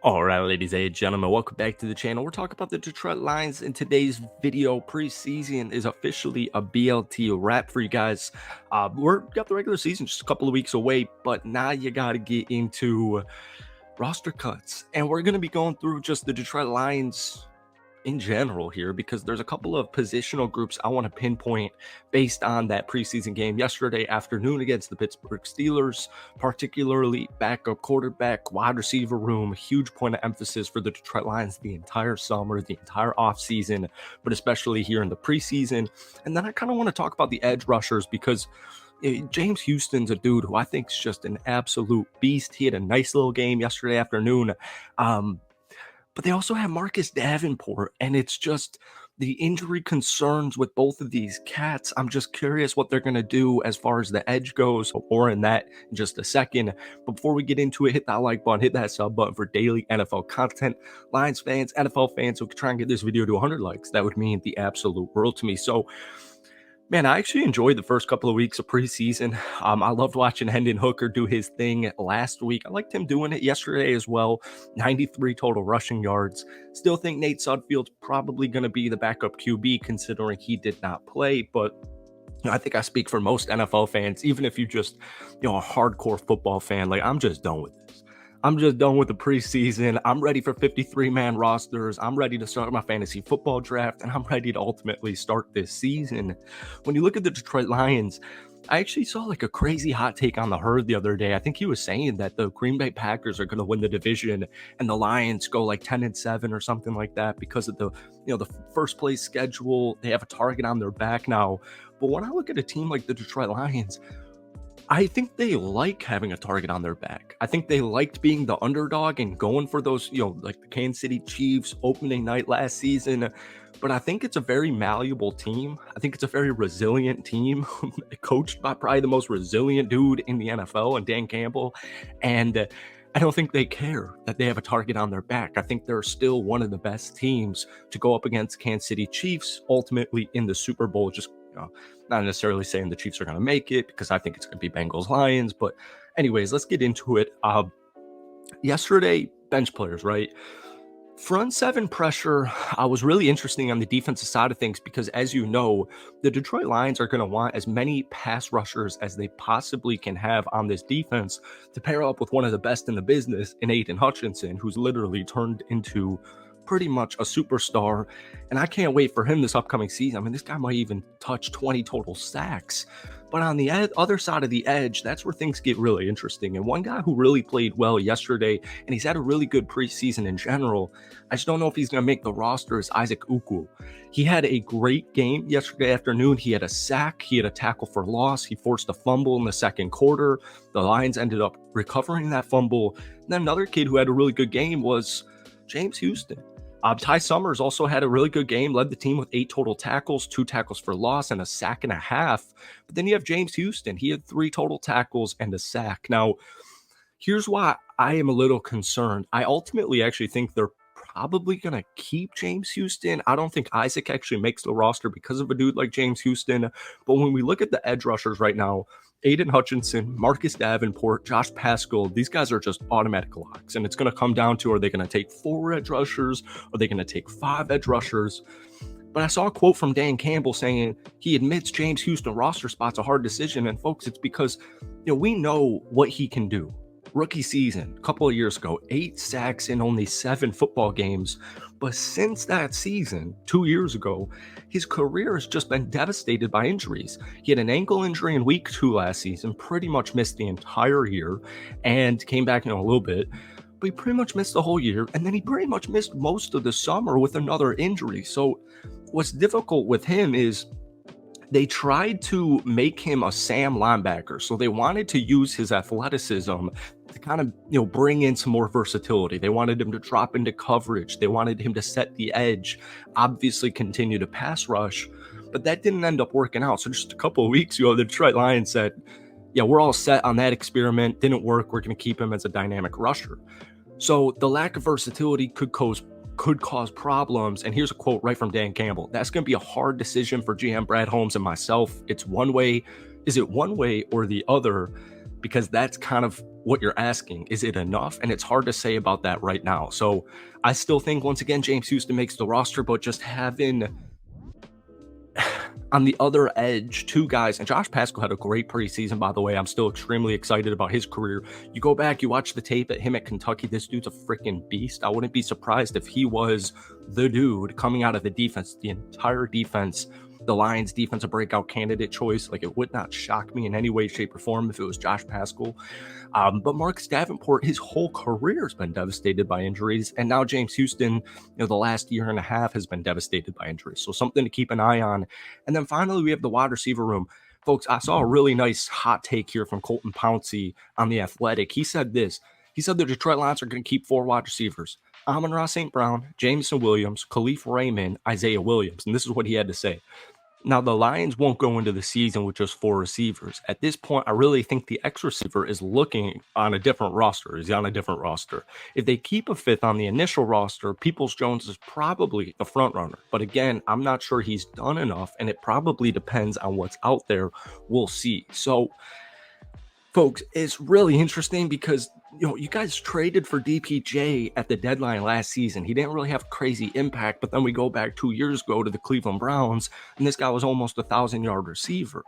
All right, ladies and gentlemen, welcome back to the channel. We're talking about the Detroit Lions. In today's video, preseason is officially a BLT wrap for you guys. We're got the regular season just a couple of weeks away, but now you got to get into roster cuts. And we're going to be going through just the Detroit Lions in general here because there's a couple of positional groups I want to pinpoint based on that preseason game yesterday afternoon against the Pittsburgh Steelers, particularly backup quarterback, wide receiver room, huge point of emphasis for the Detroit Lions the entire summer, the entire offseason, but especially here in the preseason. And then I kind of want to talk about the edge rushers because James Houston's a dude who I think is just an absolute beast. He had a nice little game yesterday afternoon. But they also have Marcus Davenport, and it's just the injury concerns with both of these cats. I'm just curious what they're going to do as far as the edge goes. More in that in just a second. But before we get into it, hit that like button, hit that sub button for daily NFL content. Lions fans, NFL fans, so we can try and get this video to 100 likes. That would mean the absolute world to me. So, man, I actually enjoyed the first couple of weeks of preseason. I loved watching Hendon Hooker do his thing last week. I liked him doing it yesterday as well. 93 total rushing yards. Still think Nate Sudfeld's probably going to be the backup QB considering he did not play, but I think I speak for most NFL fans, even if you just, a hardcore football fan, like I'm just done with this. I'm just done with the preseason. I'm ready for 53-man rosters. I'm ready to start my fantasy football draft, and I'm ready to ultimately start this season. When you look at the Detroit Lions, I actually saw like a crazy hot take on the herd the other day. I think he was saying that the Green Bay Packers are going to win the division and the Lions go like 10-7 or something like that because of the first place schedule. They have a target on their back now. But when I look at a team like the Detroit Lions, I think they like having a target on their back. I think they liked being the underdog and going for those, like the Kansas City Chiefs opening night last season. But I think it's a very malleable team. I think it's a very resilient team, coached by probably the most resilient dude in the NFL, and Dan Campbell. And I don't think they care that they have a target on their back. I think they're still one of the best teams to go up against Kansas City Chiefs, ultimately in the Super Bowl. Just not necessarily saying the Chiefs are going to make it because I think it's going to be Bengals Lions. But anyways, let's get into it. Yesterday, bench players, right? Front seven pressure was really interesting on the defensive side of things because, as you know, the Detroit Lions are going to want as many pass rushers as they possibly can have on this defense to pair up with one of the best in the business in Aiden Hutchinson, who's literally turned into pretty much a superstar, and I can't wait for him this upcoming season. I mean, this guy might even touch 20 total sacks. But on the other side of the edge, that's where things get really interesting. And one guy who really played well yesterday, and he's had a really good preseason in general, I just don't know if he's going to make the roster, is Isaac Ukwu. He had a great game yesterday afternoon. He had a sack. He had a tackle for loss. He forced a fumble in the second quarter. The Lions ended up recovering that fumble. And then another kid who had a really good game was James Houston. Ty Summers also had a really good game, led the team with 8 total tackles, 2 tackles for loss, and a sack and a half. But then you have James Houston. He had 3 total tackles and a sack. Now, here's why I am a little concerned. I ultimately actually think they're probably going to keep James Houston. I don't think Isaac actually makes the roster because of a dude like James Houston. But when we look at the edge rushers right now, Aiden Hutchinson, Marcus Davenport, Josh Pascal, these guys are just automatic locks. And it's going to come down to, are they going to take 4 edge rushers? Are they going to take 5 edge rushers? But I saw a quote from Dan Campbell saying he admits James Houston roster spot's a hard decision. And folks, it's because we know what he can do. Rookie season, a couple of years ago, 8 sacks in only 7 football games. But since that season, 2 years ago, his career has just been devastated by injuries. He had an ankle injury in week 2 last season, pretty much missed the entire year, and came back in a little bit. But he pretty much missed the whole year, and then he pretty much missed most of the summer with another injury. So what's difficult with him is they tried to make him a Sam linebacker. So they wanted to use his athleticism to kind of, bring in some more versatility. They wanted him to drop into coverage. They wanted him to set the edge, obviously continue to pass rush, but that didn't end up working out. So just a couple of weeks ago, the Detroit Lions said, yeah, we're all set on that experiment. Didn't work. We're going to keep him as a dynamic rusher. So the lack of versatility could cause problems. And here's a quote right from Dan Campbell. That's going to be a hard decision for GM Brad Holmes and myself. It's one way. Is it one way or the other? Because that's kind of what you're asking. Is it enough? And it's hard to say about that right now. So I still think, once again, James Houston makes the roster, but just having on the other edge, two guys, and Josh Pascal had a great preseason, by the way. I'm still extremely excited about his career. You go back, you watch the tape at him at Kentucky. This dude's a freaking beast. I wouldn't be surprised if he was the dude coming out of the defense, the entire defense, the Lions defensive breakout candidate choice. Like, it would not shock me in any way, shape, or form if it was Josh Pascal. But Marcus Davenport, his whole career has been devastated by injuries. And now James Houston, the last year and a half has been devastated by injuries. So something to keep an eye on. And then finally, we have the wide receiver room. Folks, I saw a really nice hot take here from Colton Pouncey on The Athletic. He said this. He said the Detroit Lions are going to keep 4 wide receivers: Amon-Ra St. Brown, Jameson Williams, Khalif Raymond, Isaiah Williams. And this is what he had to say. Now, the Lions won't go into the season with just 4 receivers. At this point, I really think the X receiver is looking on a different roster. Is on a different roster. If they keep a 5th on the initial roster, Peoples-Jones is probably the front runner. But again, I'm not sure he's done enough, and it probably depends on what's out there. We'll see. So, folks, it's really interesting because, you guys traded for DPJ at the deadline last season. He didn't really have crazy impact, but then we go back 2 years ago to the Cleveland Browns, and this guy was almost a 1,000-yard receiver.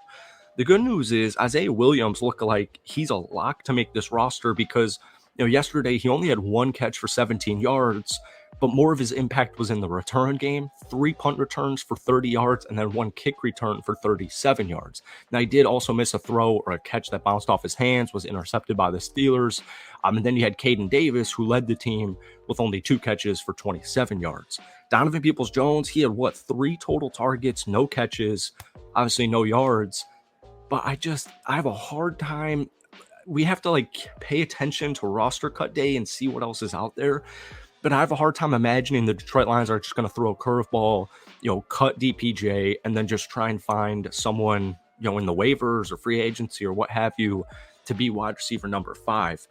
The good news is Isaiah Williams looked like he's a lock to make this roster because, yesterday he only had 1 catch for 17 yards, but more of his impact was in the return game. 3 punt returns for 30 yards and then 1 kick return for 37 yards. Now, he did also miss a throw or a catch that bounced off his hands, was intercepted by the Steelers. And then you had Caden Davis, who led the team with only 2 catches for 27 yards. Donovan Peoples-Jones, he had 3 total targets, no catches, obviously no yards. But I have a hard time. We have to pay attention to roster cut day and see what else is out there. But I have a hard time imagining the Detroit Lions are just going to throw a curveball, cut DPJ, and then just try and find someone, in the waivers or free agency or what have you to be wide receiver number 5.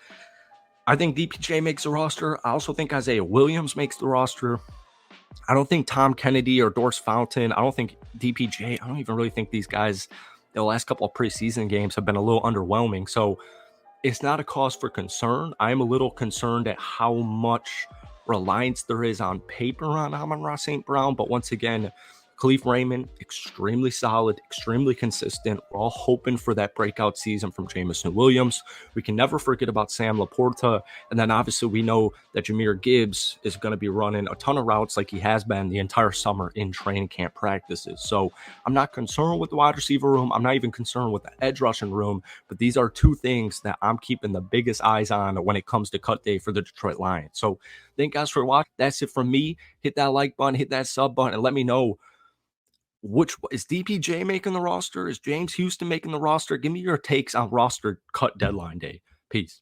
I think DPJ makes the roster. I also think Isaiah Williams makes the roster. I don't think Tom Kennedy or Doris Fountain. I don't think DPJ. I don't even really think these guys, the last couple of preseason games have been a little underwhelming. So it's not a cause for concern. I'm a little concerned at how much reliance there is on paper on Amon-Ra St. Brown. But once again, Khalif Raymond, extremely solid, extremely consistent. We're all hoping for that breakout season from Jameson Williams. We can never forget about Sam Laporta. And then obviously we know that Jahmyr Gibbs is going to be running a ton of routes like he has been the entire summer in training camp practices. So I'm not concerned with the wide receiver room. I'm not even concerned with the edge rushing room. But these are 2 things that I'm keeping the biggest eyes on when it comes to cut day for the Detroit Lions. So thank you guys for watching. That's it from me. Hit that like button, hit that sub button, and let me know, which is DPJ making the roster? Is James Houston making the roster? Give me your takes on roster cut deadline day. Peace.